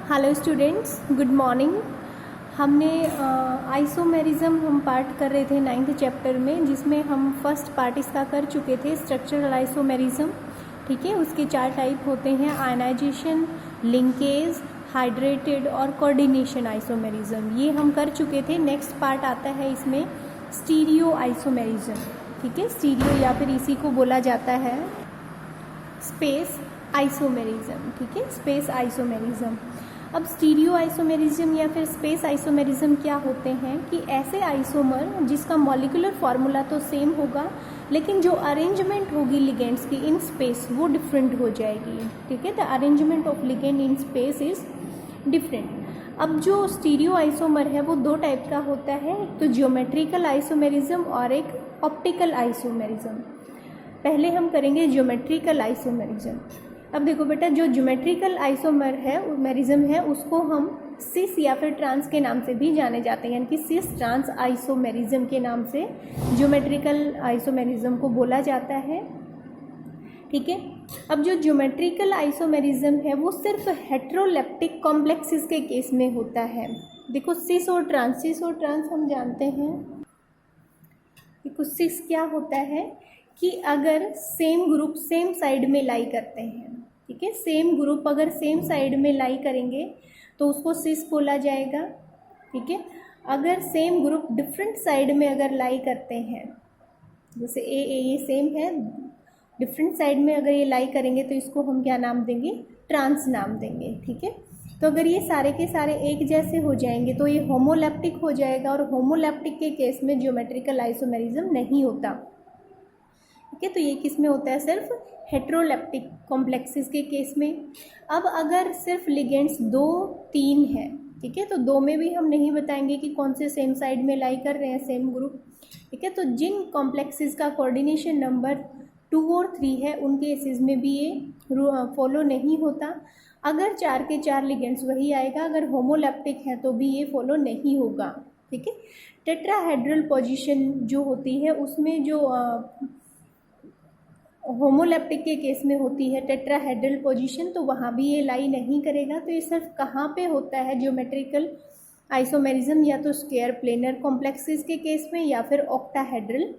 Hello students, good morning. हमने isomerism हम part कर रहे थे 9th चैप्टर में, जिसमें हम फर्स्ट पार्ट इसका कर चुके थे, स्ट्रक्चरल आइसोमेरिज्म। ठीक है, उसके 4 टाइप होते हैं: आयनाइजेशन, लिंकेज, हाइड्रेटेड और कोऑर्डिनेशन आइसोमेरिज्म। ये हम कर चुके थे। नेक्स्ट पार्ट आता है इसमें स्टीरियो आइसोमेरिज्म। ठीक है, स्टीरियो या फिर इसी को बोला जाता है स्पेस आइसोमेरिज्म। ठीक है, स्पेस आइसोमेरिज्म। अब स्टीरियो आइसोमेरिज्म या फिर स्पेस आइसोमेरिज्म क्या होते हैं कि ऐसे आइसोमर जिसका मॉलिक्यूलर फार्मूला तो सेम होगा, लेकिन जो अरेंजमेंट होगी लिगेंड्स की इन स्पेस वो डिफरेंट हो जाएगी। ठीक है, the arrangement of ligand in space is different. अब जो स्टीरियो आइसोमर है वो 2 टाइप का होता है, तो ज्योमेट्रिकल आइसोमेरिज्म और एक ऑप्टिकल आइसोमेरिज्म। पहले हम करेंगे ज्योमेट्रिकल आइसोमेरिज्म। अब देखो बेटा, जो ज्योमेट्रिकल आइसोमर है मेरिज्म है उसको हम सिस या फिर ट्रांस के नाम से भी जाने जाते हैं, यानी कि सिस ट्रांस आइसोमेरिज्म के नाम से ज्योमेट्रिकल आइसोमेरिज्म को बोला जाता है। ठीक है, अब जो ज्योमेट्रिकल आइसोमेरिज्म है वो सिर्फ हेट्रोलेप्टिक कॉम्प्लेक्सेस के केस में होता है। देखो सिस और ट्रांस हम जानते हैं। देखो सिस क्या होता है कि अगर सेम ग्रुप सेम साइड में लाई करते हैं, ठीक है, सेम ग्रुप अगर सेम साइड में लाई करेंगे तो उसको सिस बोला जाएगा। ठीक है, अगर सेम ग्रुप डिफरेंट साइड में अगर लाई करते हैं, जैसे ए ये सेम है, डिफरेंट साइड में अगर ये लाई करेंगे तो इसको हम क्या नाम देंगे? ट्रांस नाम देंगे। ठीक है, तो अगर ये सारे के सारे एक जैसे हो जाएंगे तो ये होमोलैप्टिक हो जाएगा, और होमोलैप्टिक के केस में ज्योमेट्रिकल आइसोमेरिज्म नहीं होता। ठीक है, तो ये किस में होता है? सिर्फ हेट्रोलेप्टिक कॉम्प्लेक्सेस के केस में। अब अगर सिर्फ लिगेंड्स 2-3 है, ठीक है, तो 2 में भी हम नहीं बताएंगे कि कौन से सेम साइड में लाई कर रहे हैं सेम ग्रुप। ठीक है, तो जिन कॉम्प्लेक्सेस का कोऑर्डिनेशन नंबर 2 और 3 है उन केसेस में भी ये फॉलो नहीं होता। अगर 4 के 4 लिगेंड्स वही आएगा, अगर होमोलैप्टिक है तो भी ये फॉलो नहीं होगा। ठीक है, टेट्राहेड्रल पोजीशन जो होती है उसमें जो होमोलैप्टिक के केस में होती है टेट्राहेड्रल पोजीशन, तो वहाँ भी ये लाई नहीं करेगा। तो ये सिर्फ कहाँ पे होता है ज्योमेट्रिकल आइसोमेरिज्म? या तो स्क्वायर प्लेनर कॉम्प्लेक्सेस के केस में या फिर ऑक्टाहेड्रल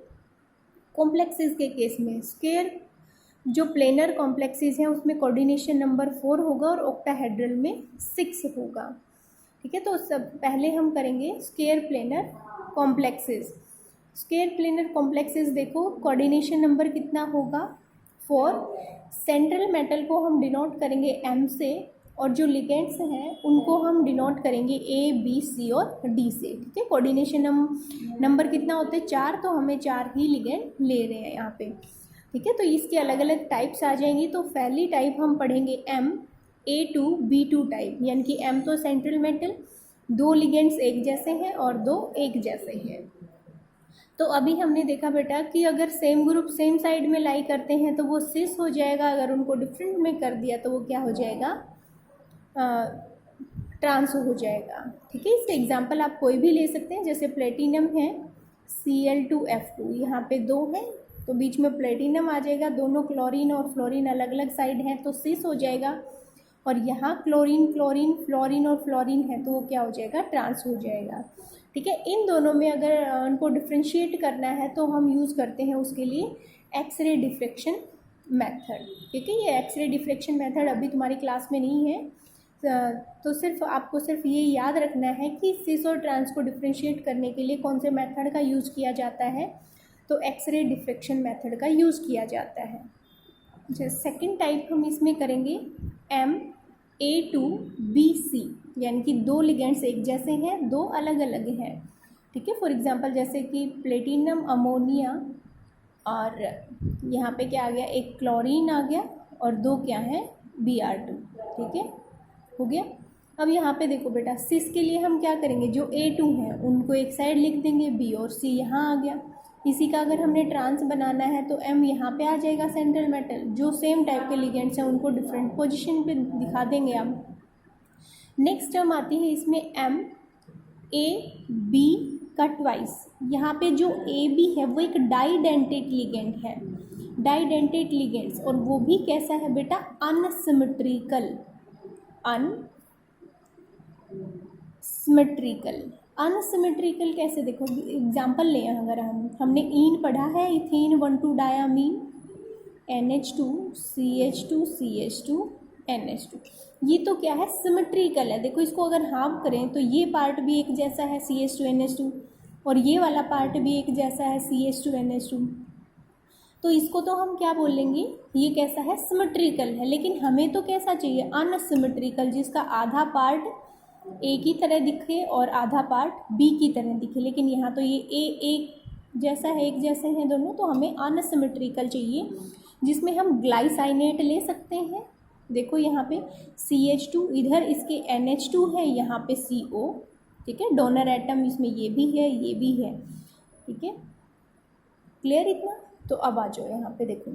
कॉम्प्लेक्सेस के केस में। स्क्वायर जो प्लेनर कॉम्प्लेक्सेस हैं उसमें कोऑर्डिनेशन नंबर 4 होगा और ऑक्टाहेड्रल में 6 होगा। ठीक है, तो सब पहले हम करेंगे square planar complexes. Square planar complexes देखो कोऑर्डिनेशन नंबर कितना होगा? 4। सेंट्रल मेटल को हम डिनोट करेंगे M से, और जो लिगेंड्स हैं उनको हम डिनोट करेंगे A, B, C और D से। ठीक है, कोऑर्डिनेशन नंबर कितना होते हैं? 4, तो हमें 4 ही लिगेंड ले रहे हैं यहाँ पे। ठीक है, तो इसके अलग अलग टाइप्स आ जाएंगी। तो पहली टाइप हम पढ़ेंगे M A2 B2 टाइप, यानी कि M तो सेंट्रल मेटल, 2 लिगेंड्स एक जैसे हैं और 2 एक जैसे हैं। तो अभी हमने देखा बेटा कि अगर सेम ग्रुप सेम साइड में लाई करते हैं तो वो सिस हो जाएगा, अगर उनको डिफरेंट में कर दिया तो वो क्या हो जाएगा? ट्रांस हो जाएगा। ठीक है, इससे एग्जांपल आप कोई भी ले सकते हैं, जैसे प्लेटिनम है Cl2F2, यहाँ पे 2 हैं तो बीच में प्लेटिनम आ जाएगा, दोनों क्लोरीन और फ्लोरीन अलग अलग साइड हैं तो सिस हो जाएगा, और यहाँ क्लोरीन क्लोरीन फ्लोरीन और फ्लोरीन है तो वो क्या हो जाएगा? ट्रांस हो जाएगा। ठीक है, इन दोनों में अगर उनको डिफ्रेंशिएट करना है तो हम यूज़ करते हैं उसके लिए एक्सरे डिफ्रेक्शन मेथड। ठीक है, ये एक्सरे डिफ्रेक्शन मेथड अभी तुम्हारी क्लास में नहीं है, तो सिर्फ आपको सिर्फ ये याद रखना है कि सिस और ट्रांस को डिफ्रेंशिएट करने के लिए कौन से मेथड का यूज़ किया जाता है, तो एक्सरे डिफ्रेक्शन मेथड का यूज़ किया जाता है। जो सेकेंड टाइप हम इसमें करेंगे MA2BC, यानी कि 2 लिगेंड्स एक जैसे हैं, 2 अलग अलग हैं। ठीक है, फॉर एग्जांपल जैसे कि प्लेटिनम अमोनिया, और यहाँ पे क्या आ गया? एक क्लोरीन आ गया और 2 क्या हैं? Br2। ठीक है, हो गया। अब यहाँ पे देखो बेटा, सिस के लिए हम क्या करेंगे? जो A2 हैं उनको एक साइड लिख देंगे, B और C यहाँ आ गया। इसी का अगर हमने ट्रांस बनाना है तो M यहाँ पे आ जाएगा सेंट्रल मेटल, जो सेम टाइप के लिगेंड्स हैं उनको डिफरेंट पोजीशन पे दिखा देंगे हम। नेक्स्ट टर्म आती है इसमें MAB का ट्वाइस। यहाँ पे जो AB है वो एक डाइडेंटेट लिगेंड है, डाइडेंटेट लिगेंड्स, और वो भी कैसा है बेटा? अनसिमेट्रिकल। सिमेट्रिकल। अनसिमेट्रिकल कैसे, देखो एग्जांपल लें, अगर हमने ईन पढ़ा है, ethane 1,2 diamine NH2 CH2 CH2 NH2, ये तो क्या है, सिमेट्रिकल है। देखो इसको अगर हाफ करें तो ये पार्ट भी एक जैसा है CH2 NH2 और ये वाला पार्ट भी एक जैसा है CH2 NH2, तो इसको तो हम क्या बोलेंगे, ये कैसा है, सिमेट्रिकल है। लेकिन हमें तो कैसा चाहिए, अनसिमेट्रिकल, जिसका आधा पार्ट ए की तरह दिखे और आधा पार्ट बी की तरह दिखे। लेकिन यहाँ तो ये एक जैसा है, एक जैसे हैं दोनों, तो हमें अनसिमेट्रिकल चाहिए, जिसमें हम ग्लाइसाइनेट ले सकते हैं। देखो यहाँ पे CH2, इधर इसके NH2 है, यहाँ पे CO, ठीक है, डोनर एटम इसमें ये भी है, ये भी है, ठीक है, क्लियर इतना। तो अब आ जाओ यहाँ पे, देखो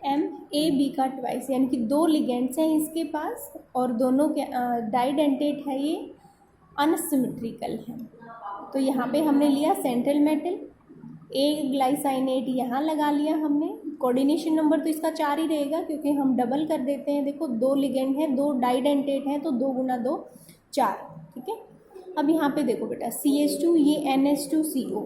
MAB का ट्वाइस, यानी कि 2 लिगेंड्स हैं इसके पास और दोनों के डाइडेंटेट है, ये अनसिमेट्रिकल है। तो यहाँ पे हमने लिया सेंट्रल मेटल, एक ग्लाइसाइनेट यहाँ लगा लिया हमने। कोऑर्डिनेशन नंबर तो इसका 4 ही रहेगा, क्योंकि हम डबल कर देते हैं। देखो 2 लिगेंड है, 2 डाइडेंटेट हैं, तो 2 × 2 4, ठीक है। अब यहाँ पे देखो बेटा, CH2, ये NH2CO,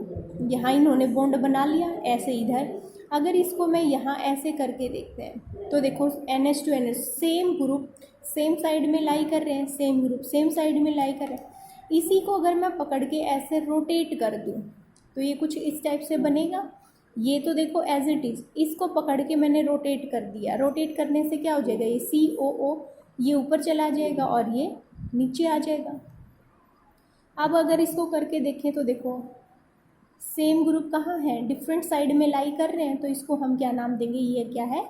यहाँ इन्होंने बॉन्ड बना लिया, ऐसे इधर। अगर इसको मैं यहाँ ऐसे करके देखते हैं तो देखो NH2 NH same group same side में लाई कर रहे हैं, सेम ग्रुप सेम साइड में लाई कर रहे हैं। इसी को अगर मैं पकड़ के ऐसे रोटेट कर दूँ तो ये कुछ इस टाइप से बनेगा। ये तो देखो एज इट इज़, इसको पकड़ के मैंने रोटेट कर दिया। रोटेट करने से क्या हो जाएगा, ये COO ये ऊपर चला जाएगा और ये नीचे आ जाएगा। अब अगर इसको करके देखें तो देखो सेम ग्रुप कहाँ है, डिफरेंट साइड में लाई कर रहे हैं, तो इसको हम क्या नाम देंगे, ये क्या है,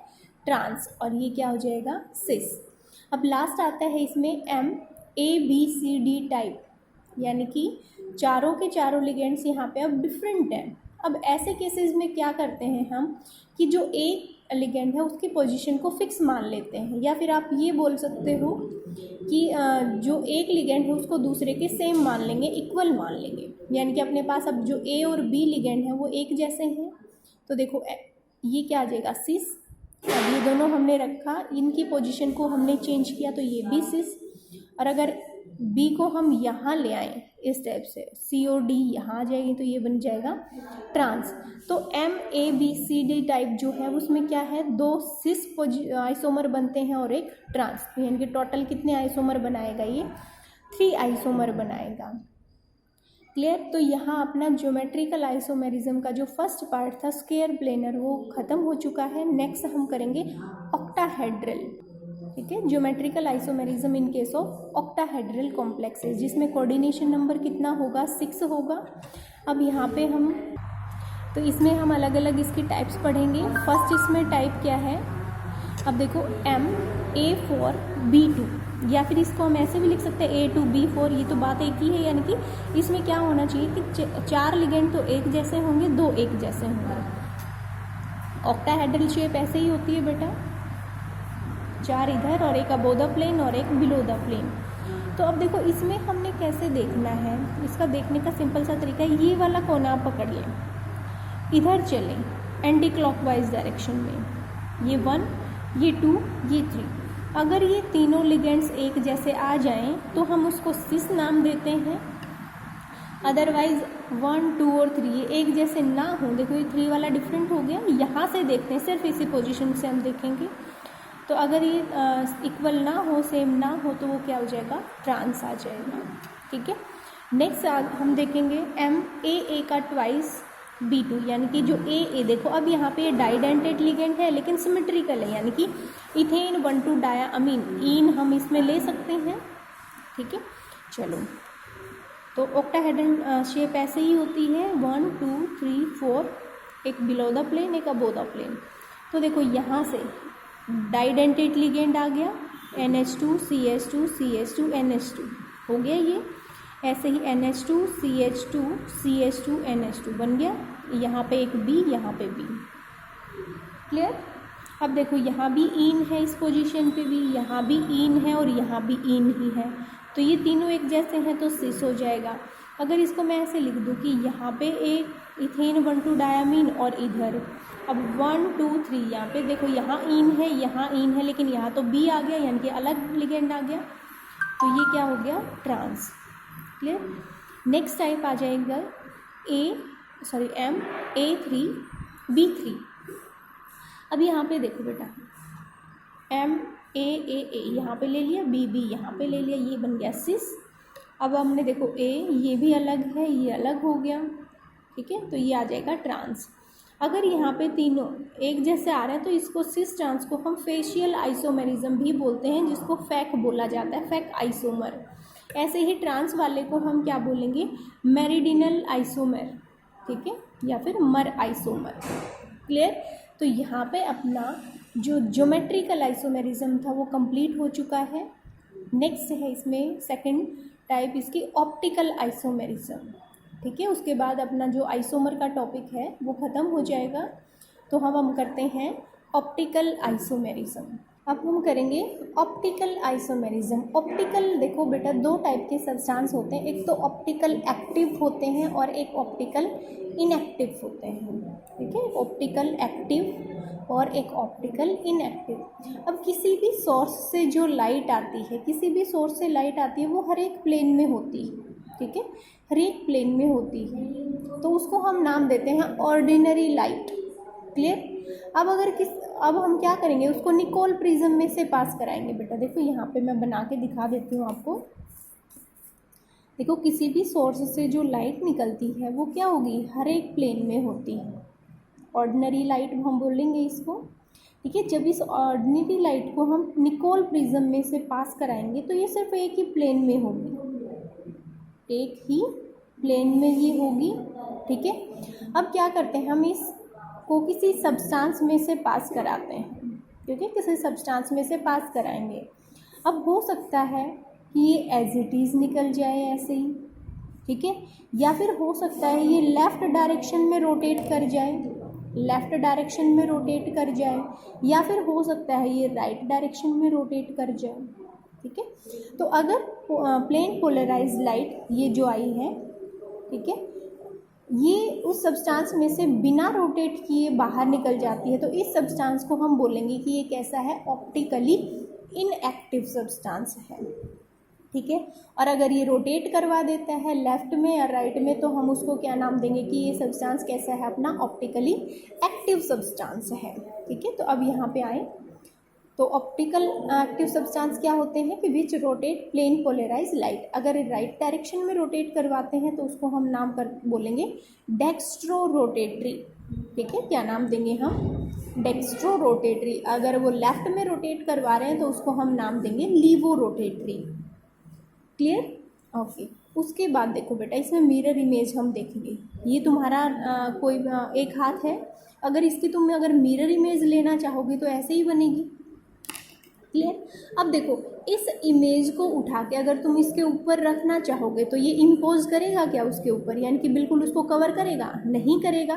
ट्रांस, और ये क्या हो जाएगा, सिस। अब लास्ट आता है इसमें MABCD टाइप, यानी कि चारों के चारों लिगेंड्स यहाँ पे अब डिफरेंट हैं। अब ऐसे केसेस में क्या करते हैं हम कि जो एक लिगेंड है उसकी पोजीशन को फिक्स मान लेते हैं, या फिर आप ये बोल सकते हो कि जो एक लिगेंड है उसको दूसरे के सेम मान लेंगे, इक्वल मान लेंगे। यानी कि अपने पास अब जो A और B लिगेंड है वो एक जैसे हैं, तो देखो ये क्या आ जाएगा, सिस। अब ये दोनों हमने रखा, इनकी पोजीशन को हमने चेंज किया, तो ये भी सिस। और अगर B को हम यहाँ ले आएँ इस टाइप से, C और D यहाँ आ जाएगी, तो ये बन जाएगा ट्रांस। तो MABCD टाइप जो है उसमें क्या है, 2 सिस आइसोमर बनते हैं और एक ट्रांस, यानी कि टोटल कितने आइसोमर बनाएगा, ये 3 आइसोमर बनाएगा। क्लियर। तो यहाँ अपना ज्योमेट्रिकल आइसोमेरिज्म का जो फर्स्ट पार्ट था स्क्वायर प्लेनर वो ख़त्म हो चुका है। नेक्स्ट हम करेंगे ऑक्टाहेड्रल, ठीक है, geometrical isomerism in case of octahedral complexes, जिसमें कोऑर्डिनेशन नंबर कितना होगा, 6 होगा। अब यहाँ पे हम तो इसमें हम अलग अलग इसकी टाइप्स पढ़ेंगे। फर्स्ट इसमें टाइप क्या है, अब देखो MA4B2, या फिर इसको हम ऐसे भी लिख सकते हैं A2B4, ये तो बात एक ही है। यानी कि इसमें क्या होना चाहिए कि 4 लिगेंड तो एक जैसे होंगे, 2 एक जैसे होंगे। ऑक्टाहेड्रल शेप ऐसे ही होती है बेटा, 4 इधर और एक अबोव द प्लेन और एक बिलो द प्लेन। तो अब देखो इसमें हमने कैसे देखना है, इसका देखने का सिंपल सा तरीका है, ये वाला कोना आप पकड़ लें, इधर चलें एंटी क्लॉकवाइज डायरेक्शन में, ये 1, ये 2, ये 3। अगर ये तीनों लिगेंड्स एक जैसे आ जाएं तो हम उसको सिस नाम देते हैं। अदरवाइज 1, 2 और 3 ये एक जैसे ना हो, देखो ये 3 वाला डिफरेंट हो गया, यहाँ से देखते हैं, सिर्फ इसी पोजीशन से हम देखेंगे। तो अगर ये इक्वल ना हो, सेम ना हो, तो वो क्या हो जाएगा, ट्रांस आ जाएगा, ठीक है। नेक्स्ट हम देखेंगे MAA का ट्वाइस B2, यानी कि जो A देखो अब यहाँ पे डाइडेंटेड लिगेंड है लेकिन सिमेट्रिकल है, यानी कि इथेन 1,2 डायामीन, ईन हम इसमें ले सकते हैं, ठीक है। चलो, तो ऑक्टाहेड्रल शेप ऐसे ही होती है, 1, 2, 3, 4, एक बिलो द प्लेन, एक अबोव द प्लेन। तो देखो यहाँ से डाइडेंटेड लिगेंड आ गया, NH2 CH2 CH2 NH2 हो गया ये। ऐसे ही NH2 CH2 CH2 NH2 बन गया, यहाँ पे एक B, यहाँ पे B, क्लियर। अब देखो यहाँ भी ईन है, इस पोजीशन पे भी, यहाँ भी ईन है और यहाँ भी ईन ही है, तो ये तीनों एक जैसे हैं तो सिस हो जाएगा। अगर इसको मैं ऐसे लिख दूँ कि यहाँ पे एक इथेन 1,2 डायामीन और इधर, अब 1, 2, 3 यहाँ पे देखो, यहाँ ईन है, यहाँ ईन है, लेकिन यहाँ तो B आ गया, यानी कि अलग लिगेंड आ गया, तो ये क्या हो गया, ट्रांस। क्लियर। नेक्स्ट टाइप आ जाएगा MA3B3। अब यहाँ पे देखो बेटा, MAA यहाँ पे ले लिया, BB यहाँ पे ले लिया, ये बन गया सिस। अब हमने देखो A, ये भी अलग है, ये अलग हो गया, ठीक है, तो ये आ जाएगा ट्रांस। अगर यहाँ पे तीनों एक जैसे आ रहे हैं तो इसको सिस ट्रांस को हम फेशियल आइसोमेरिज्म भी बोलते हैं, जिसको फैक बोला जाता है, फैक आइसोमर। ऐसे ही ट्रांस वाले को हम क्या बोलेंगे, मेरिडिनल आइसोमर, ठीक है, या फिर मर आइसोमर। क्लियर। तो यहाँ पे अपना जो ज्योमेट्रिकल आइसोमेरिज्म था वो कंप्लीट हो चुका है। नेक्स्ट है इसमें सेकंड टाइप इसकी ऑप्टिकल आइसोमेरिज्म, ठीक है। उसके बाद अपना जो आइसोमर का टॉपिक है वो ख़त्म हो जाएगा। तो हम करते हैं ऑप्टिकल आइसोमेरिज्म। अब हम करेंगे ऑप्टिकल आइसोमेरिज्म। ऑप्टिकल देखो बेटा, दो टाइप के सब्सटेंस होते हैं, एक तो ऑप्टिकल एक्टिव होते हैं और एक ऑप्टिकल इनएक्टिव होते हैं, ठीक है। ऑप्टिकल एक्टिव और एक ऑप्टिकल इनएक्टिव। अब किसी भी सोर्स से जो लाइट आती है, किसी भी सोर्स से लाइट आती है वो हर एक प्लेन में होती है, ठीक है, हर एक प्लेन में होती है, तो उसको हम नाम देते हैं ऑर्डिनरी लाइट। क्लियर। अब हम क्या करेंगे, उसको निकोल प्रिज्म में से पास कराएंगे बेटा। देखो यहाँ पे मैं बना के दिखा देती हूँ आपको। देखो किसी भी सोर्स से जो लाइट निकलती है वो क्या होगी, हर एक प्लेन में होती है, ऑर्डिनरी लाइट हम बोलेंगे इसको, ठीक है। जब इस ऑर्डिनरी लाइट को हम निकोल प्रिज्म में से पास कराएंगे तो ये सिर्फ एक ही प्लेन में होगी, एक ही प्लेन में ये होगी, ठीक है। अब क्या करते हैं, हम इसको किसी सब्सटेंस में से पास कराते हैं, क्योंकि किसी सब्सटेंस में से पास कराएंगे। अब हो सकता है कि ये एज इट इज़ निकल जाए ऐसे ही, ठीक है, या फिर हो सकता है ये लेफ़्ट डायरेक्शन में रोटेट कर जाए, लेफ़्ट डायरेक्शन में रोटेट कर जाए, या फिर हो सकता है ये राइट डायरेक्शन में रोटेट कर जाए, ठीक है। तो अगर प्लेन पोलराइज्ड लाइट ये जो आई है, ठीक है, ये उस सब्सटेंस में से बिना रोटेट किए बाहर निकल जाती है, तो इस सब्सटेंस को हम बोलेंगे कि ये कैसा है, ऑप्टिकली इनएक्टिव सब्सटेंस है, ठीक है। और अगर ये रोटेट करवा देता है लेफ़्ट में या राइट में, तो हम उसको क्या नाम देंगे कि ये सब्सटेंस कैसा है, अपना ऑप्टिकली एक्टिव सब्सटेंस है, ठीक है। तो अब यहाँ पे आए तो ऑप्टिकल एक्टिव सब्सटेंस क्या होते हैं कि which rotate plane polarize light. अगर राइट डायरेक्शन में रोटेट करवाते हैं तो उसको हम नाम बोलेंगे डेक्स्ट्रो रोटेटरी, ठीक है। क्या नाम देंगे हम, डेक्स्ट्रो रोटेटरी। अगर वो लेफ्ट में रोटेट करवा रहे हैं तो उसको हम नाम देंगे लीवो रोटेटरी। Clear, okay. उसके बाद देखो बेटा, इसमें मिरर इमेज हम देखेंगे। ये तुम्हारा कोई एक हाथ है, अगर इसकी तुम अगर मिरर इमेज लेना चाहोगे तो ऐसे ही बनेगी। क्लियर। अब देखो इस इमेज को उठा के अगर तुम इसके ऊपर रखना चाहोगे तो ये इम्पोज करेगा क्या उसके ऊपर, यानी कि बिल्कुल उसको कवर करेगा, नहीं करेगा,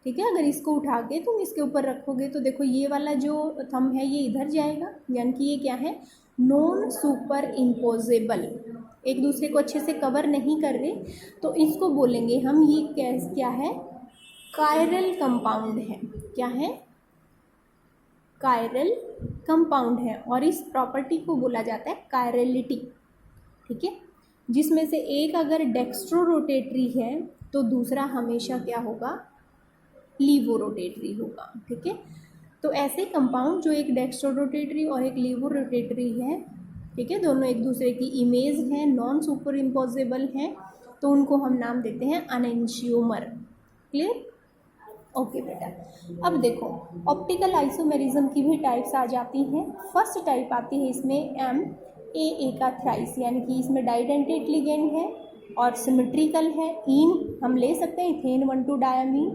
ठीक है। अगर इसको उठा के तुम इसके ऊपर रखोगे तो देखो ये वाला जो थंब है ये इधर जाएगा, यानी कि ये क्या है, नॉन सुपर इम्पोजेबल, एक दूसरे को अच्छे से कवर नहीं कर रहे, तो इसको बोलेंगे हम ये क्या है, कायरल कंपाउंड है। क्या है, कायरल कंपाउंड है, और इस प्रॉपर्टी को बोला जाता है कायरलिटी, ठीक है। जिसमें से एक अगर डेक्स्ट्रो रोटेटरी है तो दूसरा हमेशा क्या होगा, लीवो रोटेटरी होगा, ठीक है। तो ऐसे कंपाउंड जो एक डेक्स्ट्रो रोटेटरी और एक लीवो रोटेटरी है, ठीक है, दोनों एक दूसरे की इमेज हैं, नॉन सुपर इम्पोजेबल हैं, तो उनको हम नाम देते हैं अनएंशियोमर। क्लियर, ओके बेटा। अब देखो ऑप्टिकल आइसोमेरिज्म की भी टाइप्स आ जाती हैं। फर्स्ट टाइप आती है इसमें MAA का थ्राइस, यानी कि इसमें डाइडेंटेट लिगेंड है और सिमेट्रिकल है, इन हम ले सकते हैं, इथेन 1,2 डायमीन।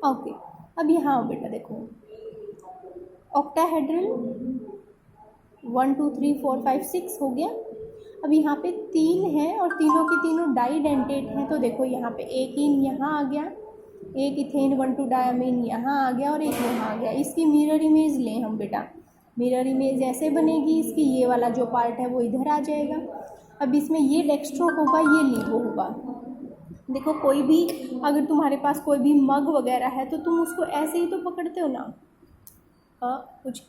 ओके, अब यहाँ आओ बेटा, देखो ऑक्टाहेड्रल 1 2 3 4 5 6 हो गया। अब यहाँ पे 3 हैं और तीनों के तीनों डाइडेंटेट हैं, तो देखो यहाँ पे एक इन यहाँ आ गया, एक इथेन 1,2 डायमीन यहाँ आ गया और एक यहाँ आ गया। इसकी मिरर इमेज लें हम बेटा, मिरर इमेज ऐसे बनेगी, इसकी ये वाला जो पार्ट है वो इधर आ जाएगा। अब इसमें ये डेक्स्ट्रो होगा, ये लीवो होगा। देखो कोई भी अगर तुम्हारे पास कोई भी मग वगैरह है तो तुम उसको ऐसे ही तो पकड़ते हो ना, हाँ, कुछ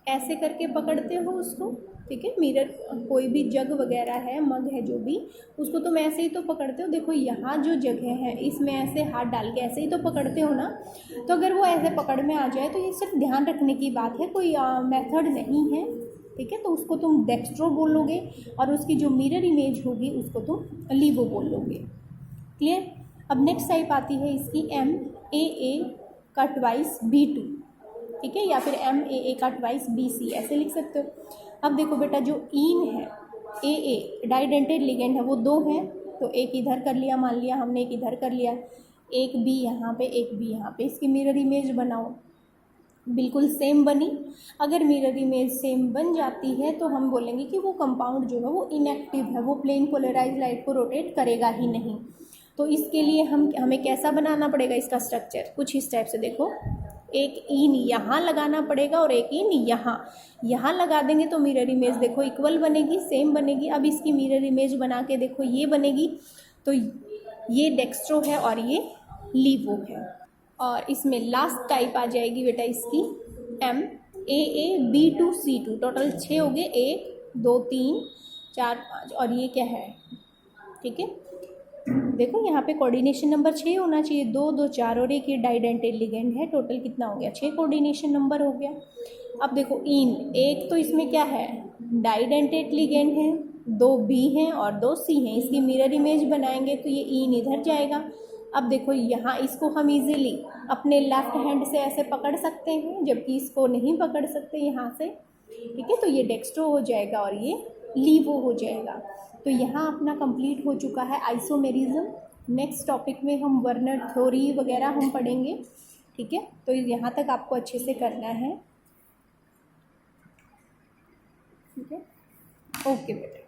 ऐसे करके पकड़ते हो उसको, ठीक है। मिरर कोई भी जग वगैरह है, मग है जो भी, उसको तुम ऐसे ही तो पकड़ते हो। देखो यहाँ जो जगह है इसमें ऐसे हाथ डाल के ऐसे ही तो पकड़ते हो ना। तो अगर वो ऐसे पकड़ में आ जाए तो ये सिर्फ ध्यान रखने की बात है, कोई मेथड नहीं है, ठीक है। तो उसको तुम डेक्स्ट्रो बोलोगे और उसकी जो मिरर इमेज होगी उसको तुम लीवो बोलोगे। क्लियर। अब नेक्स्ट टाइप आती है इसकी MAA का ट्वाइस B2, ठीक है, या फिर MAA का ट्वाइस BC, ऐसे लिख सकते हो। अब देखो बेटा, जो ईन है AA डाइडेंटेड लिगेंड है वो 2 हैं, तो एक इधर कर लिया, मान लिया हमने एक इधर कर लिया, एक B यहाँ पे, एक B यहाँ पे। इसकी मिरर इमेज बनाओ, बिल्कुल सेम बनी। अगर मिरर इमेज सेम बन जाती है तो हम बोलेंगे कि वो कंपाउंड जो है वो इनएक्टिव है, वो प्लेन पोलराइज लाइट को रोटेट करेगा ही नहीं। तो इसके लिए हमें कैसा बनाना पड़ेगा इसका स्ट्रक्चर, कुछ इस टाइप से। देखो, एक ईन यहाँ लगाना पड़ेगा और एक ईन यहाँ लगा देंगे तो मिरर इमेज देखो इक्वल बनेगी, सेम बनेगी। अब इसकी मिरर इमेज बना के देखो ये बनेगी, तो ये डेक्स्ट्रो है और ये लीवो है। और इसमें लास्ट टाइप आ जाएगी बेटा इसकी MAA B2 C2। टोटल 6 हो गए, 1 2 3 4 5, और ये क्या है, ठीक है। देखो यहाँ पे कोऑर्डिनेशन नंबर 6 होना चाहिए, 2 2 4 और एक ये डाइडेंटेड लिगेंड है। टोटल कितना हो गया, 6 कोऑर्डिनेशन नंबर हो गया। अब देखो इन, एक तो इसमें क्या है, डाइडेंटेड लिगेंड है, 2 B हैं और 2 C हैं। इसकी मिरर इमेज बनाएंगे तो ये इन इधर जाएगा। अब देखो यहाँ इसको हम इजीली अपने लेफ्ट हैंड से ऐसे पकड़ सकते हैं, जबकि इसको नहीं पकड़ सकते यहाँ से, ठीक है। तो ये डेक्स्ट्रो हो जाएगा और ये लीवो हो जाएगा। तो यहाँ अपना कंप्लीट हो चुका है आइसोमेरिज्म। नेक्स्ट टॉपिक में हम वर्नर थ्योरी वगैरह हम पढ़ेंगे, ठीक है। तो यहाँ तक आपको अच्छे से करना है, ठीक है। ओके बेटा।